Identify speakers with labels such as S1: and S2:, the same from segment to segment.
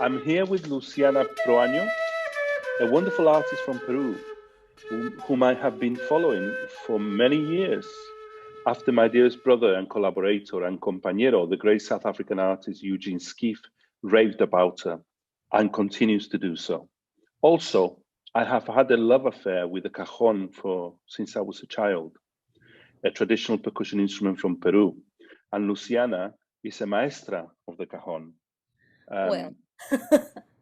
S1: I'm here with Luciana Proaño, a wonderful artist from Peru, whom I have been following for many years. After my dearest brother and collaborator and compañero, the great South African artist Eugene Skeef, raved about her and continues to do so. Also, I have had a love affair with the Cajon since I was a child, a traditional percussion instrument from Peru. And Luciana is a maestra of the Cajon.
S2: Well,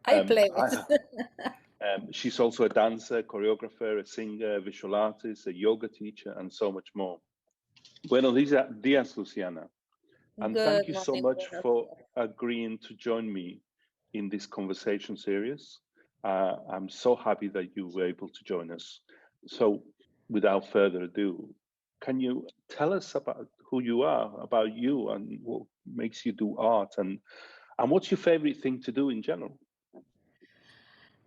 S2: I play it.
S1: She's also a dancer, choreographer, a singer, a visual artist, a yoga teacher, and so much more. Buenos días, Luciana. And thank
S2: Good
S1: you so
S2: morning.
S1: much for agreeing to join me in this conversation series. I'm so happy that you were able to join us. So without further ado, can you tell us about who you are, about you, and what makes you do art, and what's your favorite thing to do in general?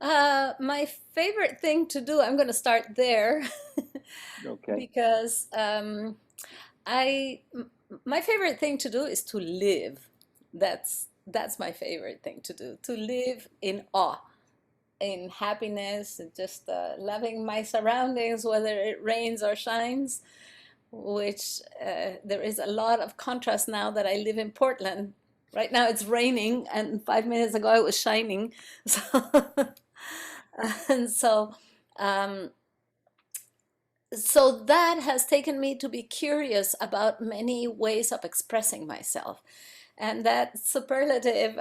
S2: My favorite thing to do, I'm going to start there
S1: Okay.
S2: because my favorite thing to do is to live. That's my favorite thing to do, to live in awe, in happiness, and just loving my surroundings, whether it rains or shines, which there is a lot of contrast now that I live in Portland. Right now it's raining, and 5 minutes ago it was shining. So, and um, so that has taken me to be curious about many ways of expressing myself. And that superlative,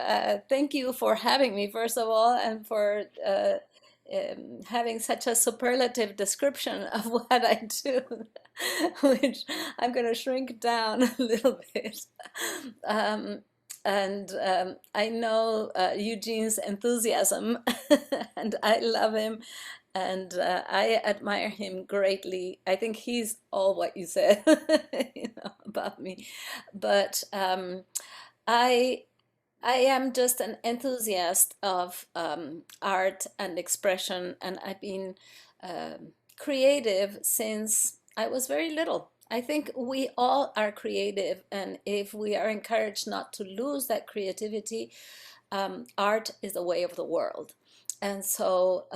S2: thank you for having me, first of all, and for having such a superlative description of what I do, which I'm going to shrink down a little bit. Um, and I know Eugene's enthusiasm, and I love him, and I admire him greatly. I think he's all what you said, about me. But I I am just an enthusiast of art and expression, and I've been creative since I was very little. I think we all are creative, and if we are encouraged not to lose that creativity, art is the way of the world. And so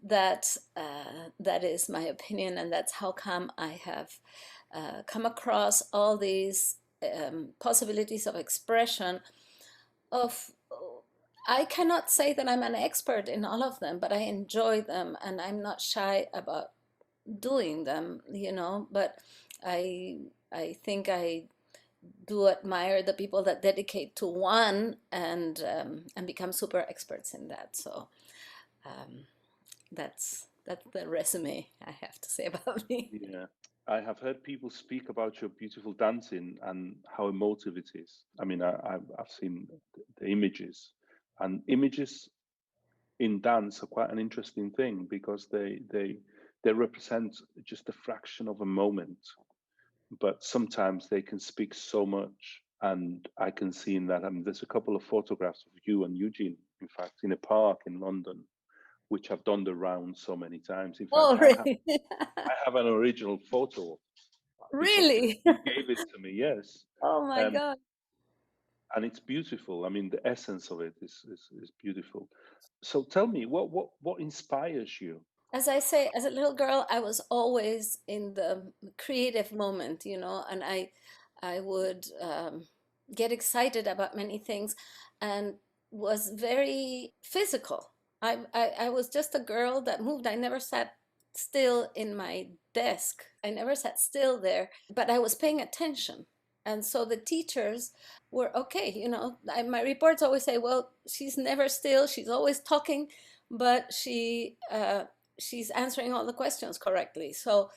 S2: that is my opinion, and that's how come I have come across all these possibilities of expression. Of I cannot say that I'm an expert in all of them, but I enjoy them, and I'm not shy about doing them, but I I think I do admire the people that dedicate to one and become super experts in that. So um, that's the resume I have to say about me.
S1: Yeah. I have heard people speak about your beautiful dancing and how emotive it is. I mean, I've seen the images, and images in dance are quite an interesting thing because they represent just a fraction of a moment, but sometimes they can speak so much. And I can see in that. I mean, there's a couple of photographs of you and Eugene, in fact, in a park in London, which have done the round so many times. In fact,
S2: Oh, really?
S1: I have an original photo because
S2: Really?
S1: you gave it to me. Yes,
S2: Oh my
S1: um,
S2: God.
S1: and it's beautiful. I mean, the essence of it is beautiful. So tell me, what inspires you?
S2: As I say, as a little girl, I was always in the creative moment, and I would get excited about many things, and was very physical. I was just a girl that moved. I never sat still in my desk. I never sat still there, but I was paying attention. And so the teachers were okay. My reports always say, well, she's never still. She's always talking, but she's answering all the questions correctly. So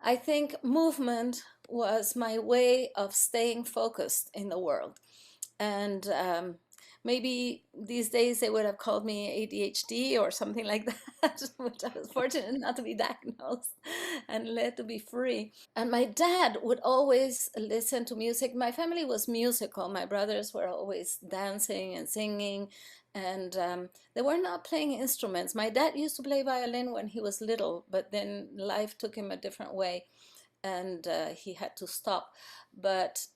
S2: I think movement was my way of staying focused in the world. And maybe these days they would have called me ADHD or something like that, which I was fortunate not to be diagnosed and led to be free. And my dad would always listen to music. My family was musical. My brothers were always dancing and singing, and they were not playing instruments. My dad used to play violin when he was little, but then life took him a different way, and he had to stop. But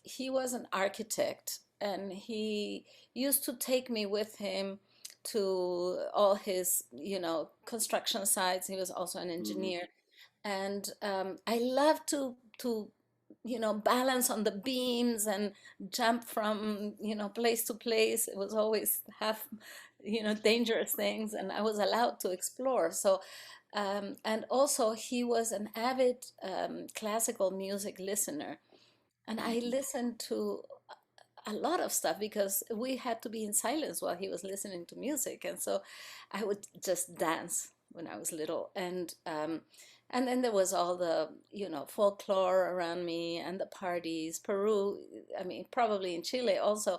S2: he was an architect, and he used to take me with him to all his, construction sites. He was also an
S1: Mm-hmm.
S2: engineer, and I love to balance on the beams and jump from place to place. It was always half dangerous things, and I was allowed to explore. So and also he was an avid classical music listener, and I
S1: Mm-hmm.
S2: listened to a lot of stuff because we had to be in silence while he was listening to music, and so I would just dance when I was little, and then there was all the folklore around me and the parties. Peru, I mean, probably in Chile also,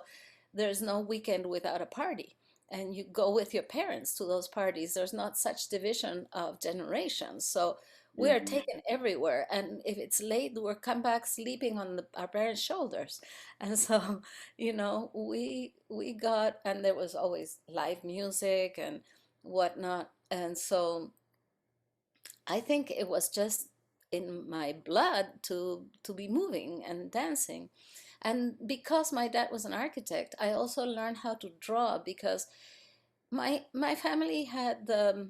S2: there's no weekend without a party, and you go with your parents to those parties. There's not such division of generations, so we are
S1: Mm-hmm.
S2: taken everywhere, and if it's late, we're come back sleeping on our parents' shoulders. And so we got, and there was always live music and whatnot. And so I think it was just in my blood to be moving and dancing. And because my dad was an architect, I also learned how to draw, because my family had the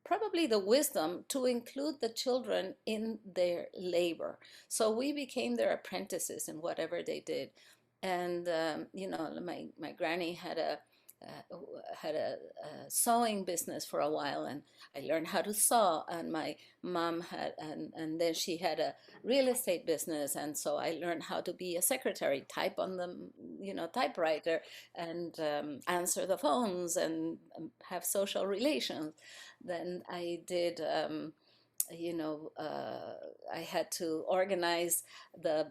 S2: probably the wisdom to include the children in their labor. So we became their apprentices in whatever they did. And my granny uh, had a sewing business for a while, and I learned how to sew. And my mom had, and then she had a real estate business, and so I learned how to be a secretary, type on the typewriter, and answer the phones, and have social relations. Then I did, I had to organize the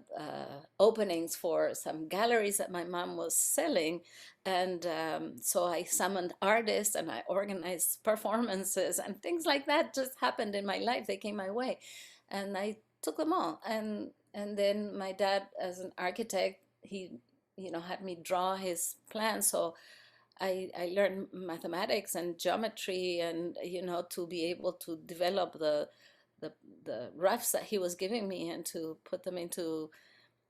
S2: openings for some galleries that my mom was selling. And so I summoned artists and I organized performances, and things like that just happened in my life. They came my way, and I took them all. And then my dad, as an architect, he had me draw his plans. So I learned mathematics and geometry, and to be able to develop the the roughs that he was giving me, and to put them into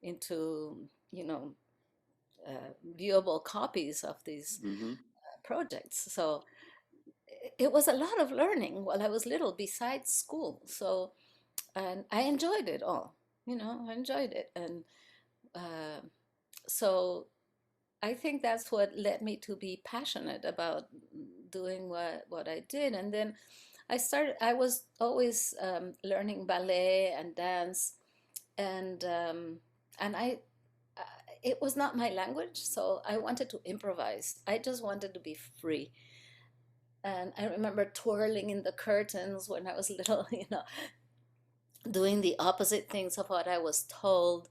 S2: you know viewable copies of these
S1: Mm-hmm.
S2: projects. So it was a lot of learning while I was little, besides school. So, and I enjoyed it all. I enjoyed it, and uh, so I think that's what led me to be passionate about doing what I did. And then I was always learning ballet and dance, and it was not my language, so I wanted to improvise. I just wanted to be free. And I remember twirling in the curtains when I was little, doing the opposite things of what I was told.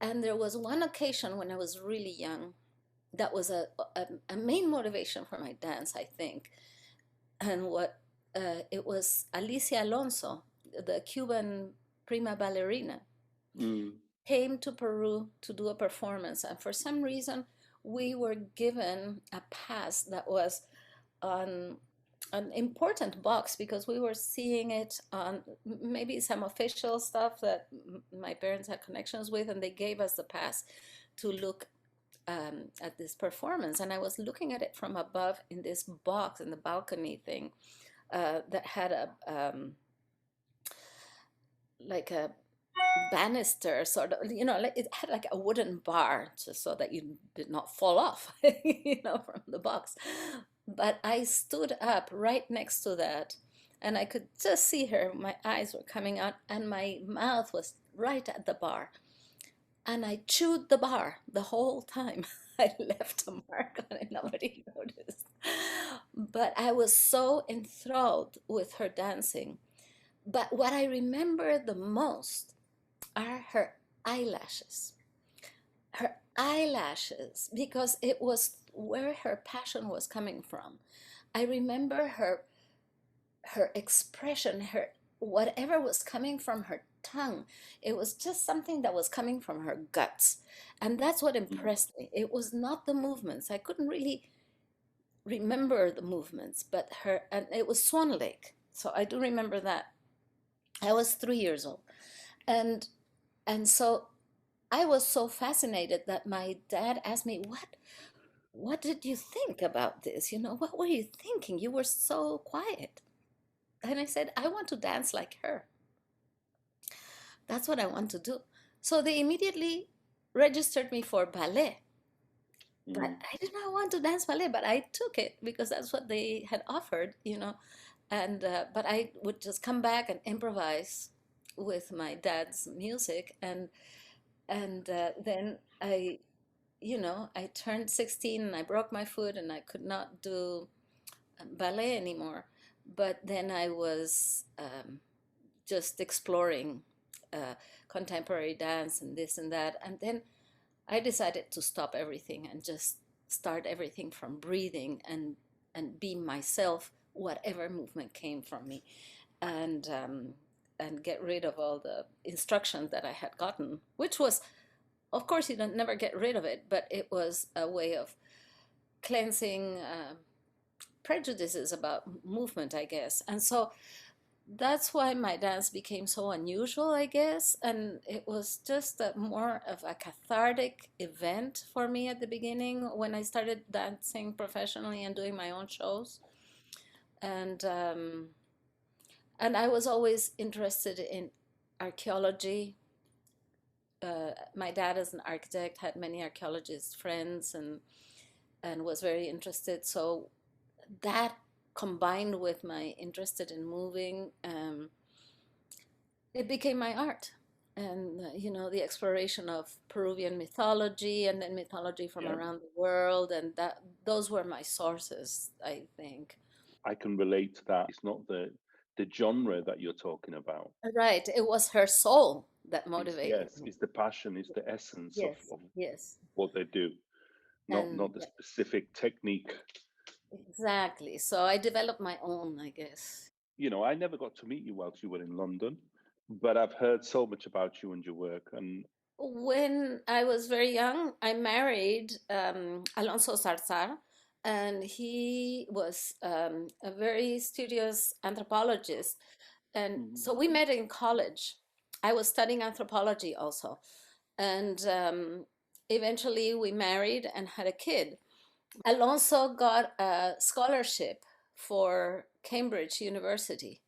S2: And there was one occasion when I was really young that was a main motivation for my dance, I think. And what it was Alicia Alonso, the Cuban prima ballerina,
S1: Mm.
S2: came to Peru to do a performance. And for some reason, we were given a pass that was on an important box, because we were seeing it on maybe some official stuff that my parents had connections with, and they gave us the pass to look at this performance. And I was looking at it from above in this box in the balcony thing, that had like a banister sort of, like it had like a wooden bar, just so that you did not fall off, from the box. But I stood up right next to that, and I could just see her. My eyes were coming out, and my mouth was right at the bar. And I chewed the bar the whole time. I left a mark on it, nobody noticed. But I was so enthralled with her dancing. But what I remember the most are her eyelashes. Her eyelashes, because it was where her passion was coming from. I remember her expression, her whatever was coming from her tongue. It was just something that was coming from her guts. And that's what
S1: Mm.
S2: impressed me. It was not the movements. I couldn't really remember the movements, but her, and it was Swan Lake. So I do remember that. I was 3 years old. And and so I was so fascinated that my dad asked me, what did you think about this? You know, what were you thinking? You were so quiet. And I said, I want to dance like her. That's what I want to do. So they immediately registered me for ballet. But
S1: Mm.
S2: I did not want to dance ballet, but I took it because that's what they had offered, you know. And but I would just come back and improvise with my dad's music, and then I turned 16 and I broke my foot and I could not do ballet anymore. But then I was just exploring uh, contemporary dance and this and that. And then I decided to stop everything and just start everything from breathing and be myself, whatever movement came from me, and um, and get rid of all the instructions that I had gotten, which was, of course, you don't never get rid of it, but it was a way of cleansing prejudices about movement, I guess. And so that's why my dance became so unusual, I guess. And it was just more of a cathartic event for me at the beginning when I started dancing professionally and doing my own shows. And and I was always interested in archaeology. My dad, as an architect, had many archaeologist friends and was very interested. So that combined with my interested in moving, it became my art. And the exploration of Peruvian mythology and then mythology from
S1: Yeah,
S2: around the world, and that those were my sources, I think.
S1: I can relate to that. It's not the genre that you're talking about.
S2: Right, it was her soul that
S1: It's
S2: motivated
S1: yes,
S2: me.
S1: it's the passion, it's the essence
S2: Yes,
S1: of
S2: yes.
S1: what they do,
S2: And
S1: not the specific technique.
S2: exactly. So I developed my own, I guess.
S1: I never got to meet you whilst you were in London, but I've heard so much about you and your work. And
S2: When I was very young, I married Alonso Zarzar, and he was a very studious anthropologist. And
S1: mhm,
S2: so we met in college. I was studying anthropology also. And eventually we married and had a kid. Alonso got a scholarship for Cambridge University.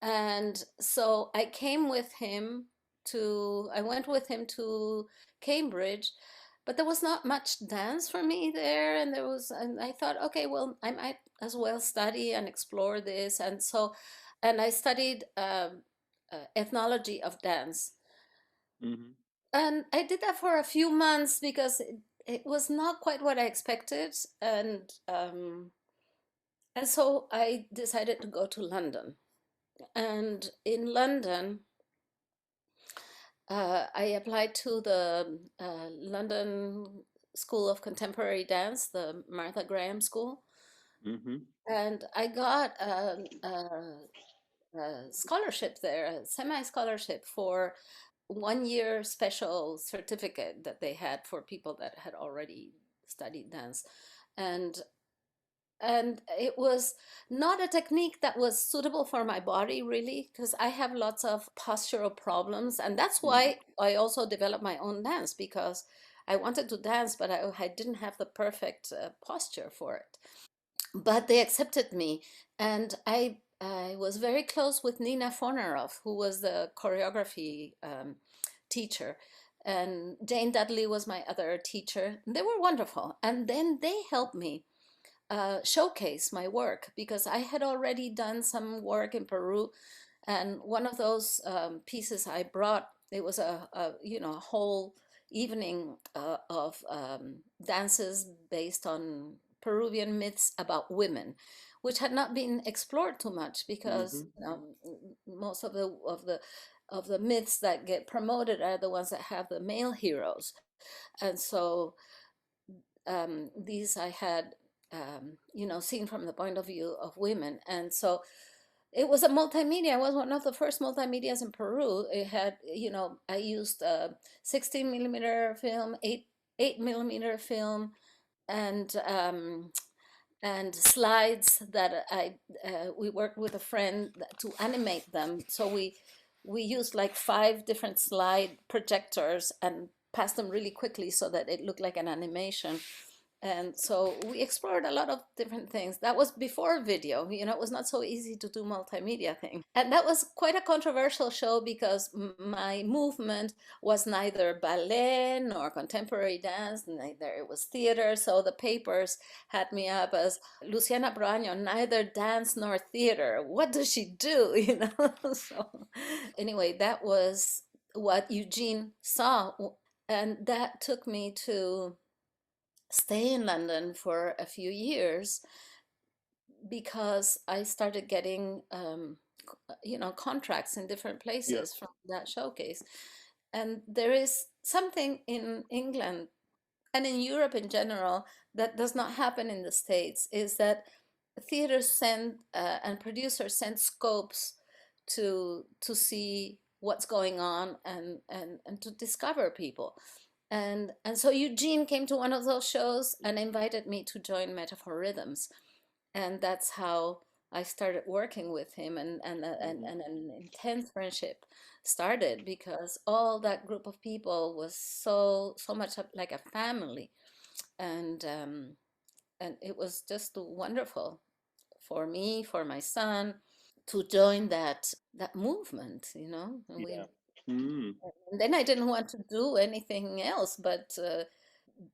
S2: And so I went with him to Cambridge, but there was not much dance for me there. And I thought, okay, well, I might as well study and explore this. And I studied ethnology of dance.
S1: mhm.
S2: And I did that for a few months because it was not quite what I expected. And so I decided to go to London. And in London, I applied to the London School of Contemporary Dance, the Martha Graham School,
S1: Hmm.
S2: and I got a scholarship there, a semi-scholarship for 1 year special certificate that they had for people that had already studied dance. And and it was not a technique that was suitable for my body really, because I have lots of postural problems, and that's
S1: Hmm.
S2: why I also developed my own dance, because I wanted to dance, but I didn't have the perfect posture for it. But they accepted me, and I was very close with Nina Fonaroff, who was the choreography teacher, and Jane Dudley was my other teacher. They were wonderful, and then they helped me showcase my work, because I had already done some work in Peru, and one of those pieces I brought, it was a whole evening of dances based on Peruvian myths about women, which had not been explored too much, because
S1: Hmm.
S2: most of the myths that get promoted are the ones that have the male heroes, and so these I had, seen from the point of view of women. And so it was a multimedia. It was one of the first multimedias in Peru. It had, I used 16 millimeter film, 8 millimeter film, and slides that we worked with a friend to animate them. So we used like 5 different slide projectors and passed them really quickly so that it looked like an animation. And so we explored a lot of different things. That was before video, it was not so easy to do multimedia things. And that was quite a controversial show because my movement was neither ballet nor contemporary dance, neither it was theater. So the papers had me up as Luciana Proaño, neither dance nor theater. What does she do? So anyway, that was what Eugene saw. And that took me to stay in London for a few years because I started getting, contracts in different
S1: Yeah.
S2: places from that showcase. And there is something in England and in Europe in general that does not happen in the States, is that theaters send and producers send scopes to see what's going on and to discover people. And so Eugene came to one of those shows and invited me to join Metaphor Rhythms, and that's how I started working with him, and an intense friendship started because all that group of people was so much like a family, and it was just wonderful for me, for my son, to join that movement, and
S1: Yeah. Mm.
S2: and then I didn't want to do anything else but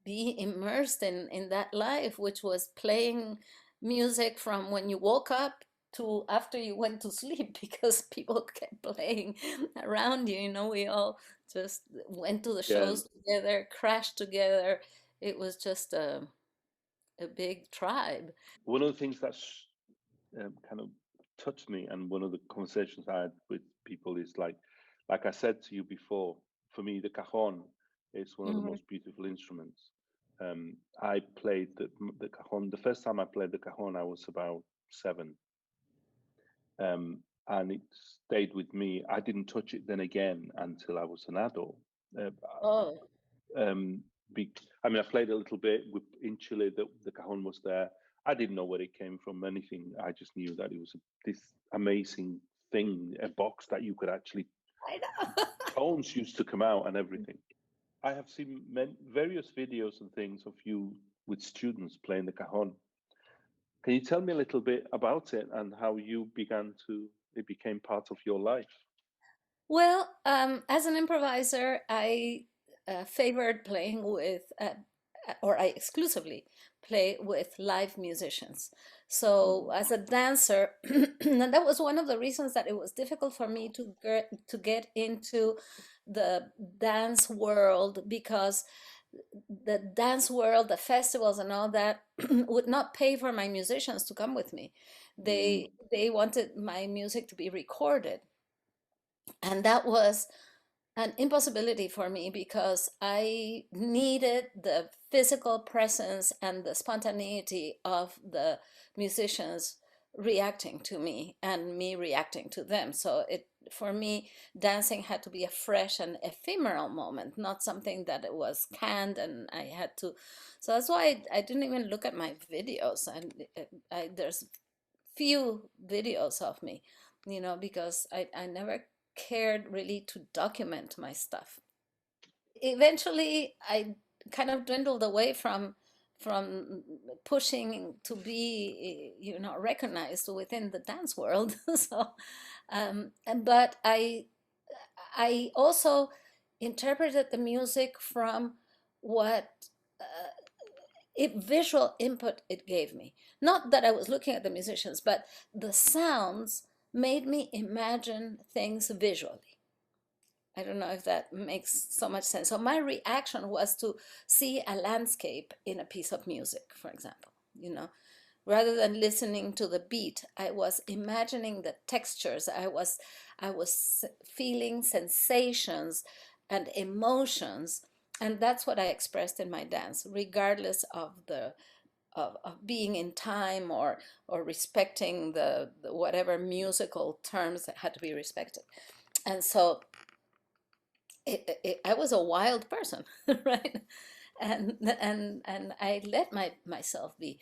S2: be immersed in that life, which was playing music from when you woke up to after you went to sleep, because people kept playing around you. We all just went to the
S1: Yeah.
S2: shows together, crashed together. It was just a big tribe.
S1: One of the things that's kind of touched me, and one of the conversations I had with people is like I said to you before, for me, the cajon is one of the
S2: Mhm.
S1: most beautiful instruments. I played the cajon. The first time I played the cajon, I was about 7, and it stayed with me. I didn't touch it then again until I was an adult. Uh,
S2: Oh,
S1: um, I mean, I played a little bit in Chile. The cajon was there. I didn't know where it came from, anything. I just knew that it was this amazing thing, a box that you could actually,
S2: I know.
S1: tones used to come out and everything. I have seen various videos and things of you with students playing the cajon. Can you tell me a little bit about it and how it became part of your life?
S2: Well, as an improviser, I favored playing with, or I exclusively play with live musicians. So
S1: Mm,
S2: as a dancer, and that was one of the reasons that it was difficult for me to get into the dance world, because the dance world, the festivals and all that would not pay for my musicians to come with me.
S1: mm,
S2: They wanted my music to be recorded, and that was an impossibility for me because I needed the physical presence and the spontaneity of the musicians reacting to me and me reacting to them. So for me, dancing had to be a fresh and ephemeral moment, not something that it was canned and I had to. So that's why I didn't even look at my videos, and there's few videos of me, because I never cared really to document my stuff. Eventually, I kind of dwindled away from pushing to be, recognized within the dance world. So, but I also interpreted the music from what visual input it gave me. Not that I was looking at the musicians, but the sounds made me imagine things visually. I don't know if that makes so much sense. So my reaction was to see a landscape in a piece of music, for example, rather than listening to the beat. I was imagining the textures. I was feeling sensations and emotions, and that's what I expressed in my dance, regardless of of being in time, or respecting the whatever musical terms that had to be respected. And so I was a wild person, right? And I let myself be.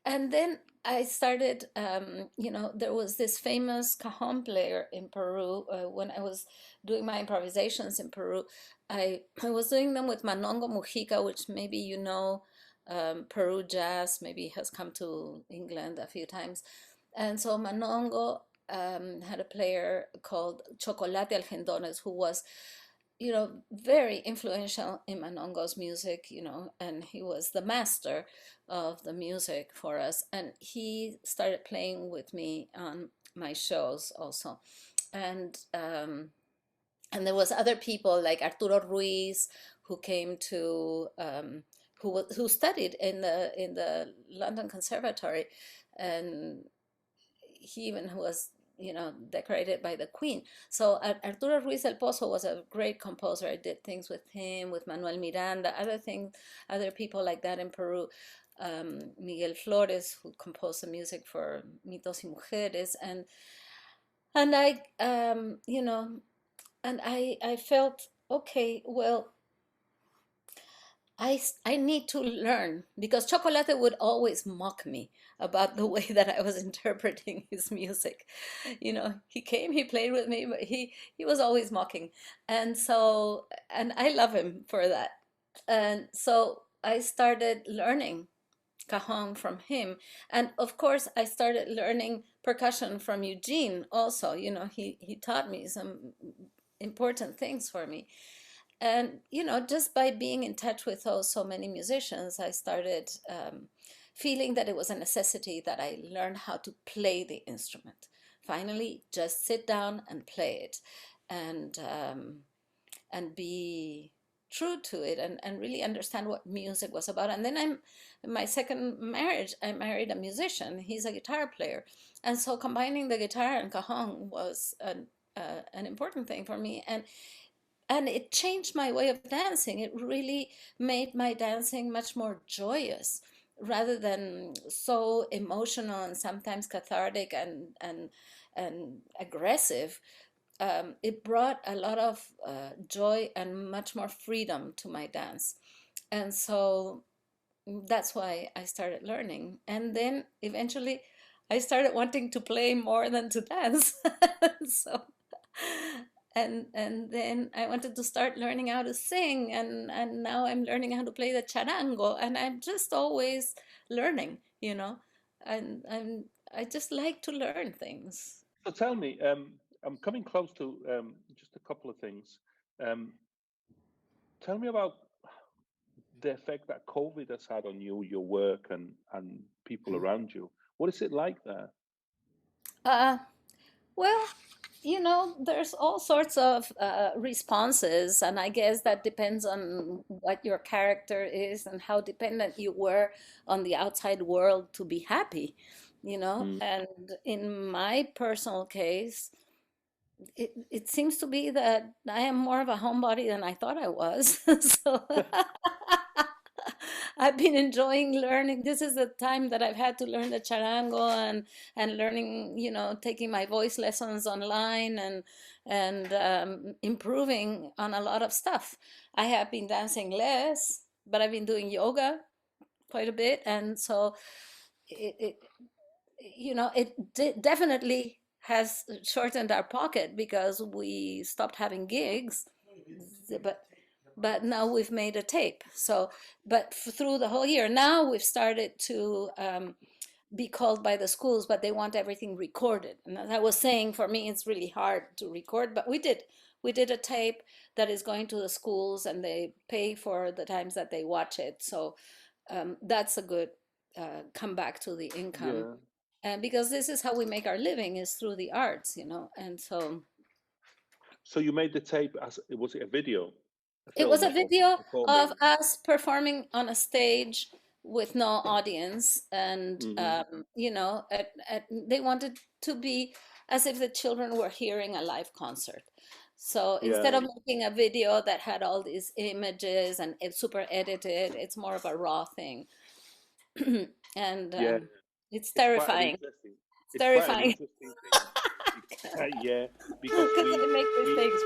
S2: And then I started, there was this famous cajon player in Peru. When I was doing my improvisations in Peru, I was doing them with Manongo Mujica, which maybe you know, Peru jazz, maybe has come to England a few times. And so Manongo had a player called Chocolate Algendones, who was, very influential in Manongo's music, and he was the master of the music for us. And he started playing with me on my shows also. And there was other people like Arturo Ruiz, who came to who studied in the London Conservatory, and he even was, decorated by the Queen. So Arturo Ruiz del Pozo was a great composer. I did things with him, with Manuel Miranda, other people like that in Peru. Miguel Flores, who composed the music for Mitos y Mujeres, and I felt, okay, well, I need to learn, because Chocolate would always mock me about the way that I was interpreting his music. He came, he played with me, but he was always mocking. And I love him for that. And so I started learning cajon from him. And of course, I started learning percussion from Eugene also. He taught me some important things for me. And just by being in touch with so many musicians, I started feeling that it was a necessity that I learn how to play the instrument. Finally, just sit down and play it, and be true to it, and really understand what music was about. And then in my second marriage, I married a musician. He's a guitar player, and so combining the guitar and cajon was an important thing for me. And it changed my way of dancing. It really made my dancing much more joyous, rather than so emotional and sometimes cathartic and aggressive. It brought a lot of joy and much more freedom to my dance. And so that's why I started learning. And then eventually I started wanting to play more than to dance. So and then I wanted to start learning how to sing, and now I'm learning how to play the charango, and I'm just always learning, and I just like to learn things.
S1: So tell me, I'm coming close to just a couple of things. Um, Tell me about the effect that COVID has had on you, your work, and people around you. What is it like there?
S2: Uh, well, there's all sorts of responses, and I guess that depends on what your character is and how dependent you were on the outside world to be happy,
S1: Mm.
S2: And in my personal case, it seems to be that I am more of a homebody than I thought I was. So I've been enjoying learning. This is the time that I've had to learn the charango, and learning, taking my voice lessons online, and improving on a lot of stuff. I have been dancing less, but I've been doing yoga quite a bit, and so it definitely has shortened our pocket because we stopped having gigs, but now we've made a tape. So, but through the whole year, now we've started to be called by the schools, but they want everything recorded. And as I was saying, for me, it's really hard to record, but we did a tape that is going to the schools, and they pay for the times that they watch it. So that's a good comeback to the income.
S1: Yeah.
S2: And because this is how we make our living, is through the arts, and so
S1: So you made the tape as was it a video, a
S2: it was
S1: film
S2: a
S1: of
S2: video of
S1: performing?
S2: us performing on a stage with no audience, and
S1: Hmm.
S2: they wanted to be as if the children were hearing a live concert. So instead
S1: Yeah.
S2: of making a video that had all these images and it's super edited, it's more of a raw thing. And
S1: Yeah.
S2: it's
S1: It's quite an
S2: terrifying.
S1: interesting.
S2: It's
S1: It's quite an
S2: terrifying
S1: interesting thing. Yeah, because
S2: because I make
S1: we
S2: mistakes.